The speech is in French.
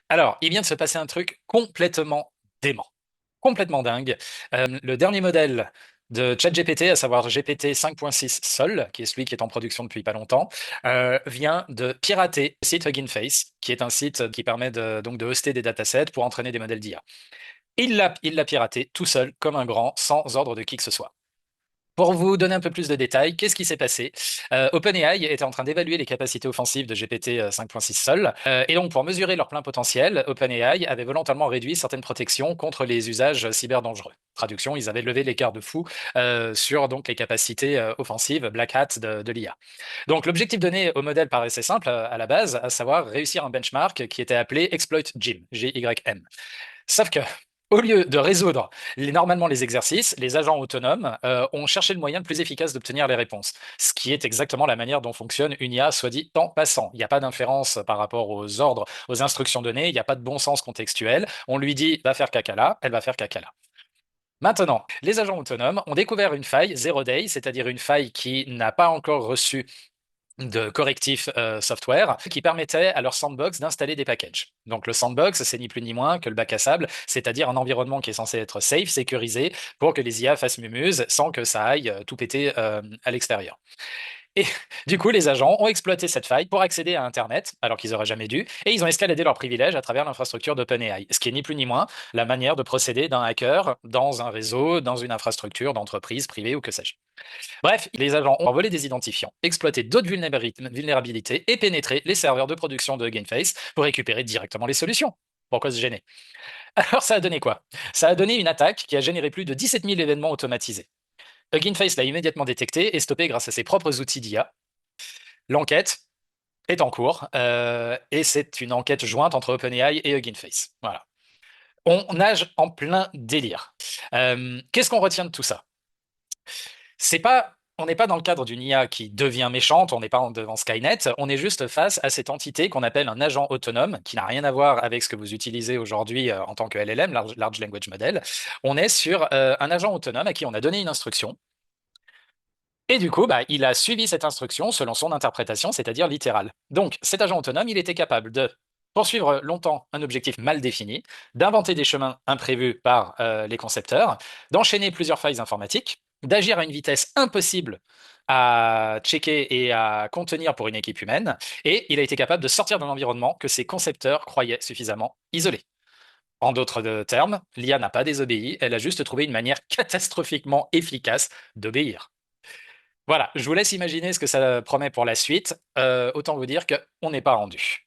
Alors, il vient de se passer un truc complètement dément, complètement dingue. Le dernier modèle de ChatGPT, à savoir GPT 5.6 Sol, qui est celui qui est en production depuis pas longtemps, vient de pirater le site Hugging Face, qui est un site qui permet donc de hoster des datasets pour entraîner des modèles d'IA. Il l'a piraté tout seul, comme un grand, sans ordre de qui que ce soit. Pour vous donner un peu plus de détails, qu'est-ce qui s'est passé? OpenAI était en train d'évaluer les capacités offensives de GPT 5.6 Sol, et donc pour mesurer leur plein potentiel, OpenAI avait volontairement réduit certaines protections contre les usages cyber dangereux. Traduction, ils avaient levé les garde-fous sur donc les capacités offensives Black Hat de l'IA. Donc l'objectif donné au modèle paraissait simple à la base, à savoir réussir un benchmark qui était appelé Exploit Gym, G-Y-M. Sauf que, au lieu de résoudre normalement les exercices, les agents autonomes ont cherché le moyen le plus efficace d'obtenir les réponses. Ce qui est exactement la manière dont fonctionne une IA, soit dit en passant. Il n'y a pas d'inférence par rapport aux ordres, aux instructions données, il n'y a pas de bon sens contextuel. On lui dit va faire caca là, elle va faire caca là. Maintenant, les agents autonomes ont découvert une faille zero day, c'est-à-dire une faille qui n'a pas encore reçu de correctifs software qui permettaient à leur sandbox d'installer des packages. Donc le sandbox, c'est ni plus ni moins que le bac à sable, c'est-à-dire un environnement qui est censé être safe, sécurisé, pour que les IA fassent mumuse sans que ça aille tout péter à l'extérieur. Et du coup, les agents ont exploité cette faille pour accéder à Internet, alors qu'ils auraient jamais dû, et ils ont escaladé leurs privilèges à travers l'infrastructure d'OpenAI, ce qui est ni plus ni moins la manière de procéder d'un hacker dans un réseau, dans une infrastructure d'entreprise privée ou que sais-je. Bref, les agents ont volé des identifiants, exploité d'autres vulnérabilités et pénétré les serveurs de production de GameFace pour récupérer directement les solutions. Pourquoi se gêner? Alors ça a donné quoi? Ça a donné une attaque qui a généré plus de 17 000 événements automatisés. Hugging Face l'a immédiatement détecté et stoppé grâce à ses propres outils d'IA. L'enquête est en cours et c'est une enquête jointe entre OpenAI et Hugging Face. Voilà. On nage en plein délire. Qu'est-ce qu'on retient de tout ça? On n'est pas dans le cadre d'une IA qui devient méchante, on n'est pas devant Skynet, on est juste face à cette entité qu'on appelle un agent autonome, qui n'a rien à voir avec ce que vous utilisez aujourd'hui en tant que LLM, Large Language Model. On est sur un agent autonome à qui on a donné une instruction, et du coup, bah, il a suivi cette instruction selon son interprétation, c'est-à-dire littérale. Donc, cet agent autonome, il était capable de poursuivre longtemps un objectif mal défini, d'inventer des chemins imprévus par les concepteurs, d'enchaîner plusieurs failles informatiques, d'agir à une vitesse impossible à checker et à contenir pour une équipe humaine, et il a été capable de sortir d'un environnement que ses concepteurs croyaient suffisamment isolé. En d'autres termes, l'IA n'a pas désobéi, elle a juste trouvé une manière catastrophiquement efficace d'obéir. Voilà, je vous laisse imaginer ce que ça promet pour la suite. Autant vous dire qu'on n'est pas rendu.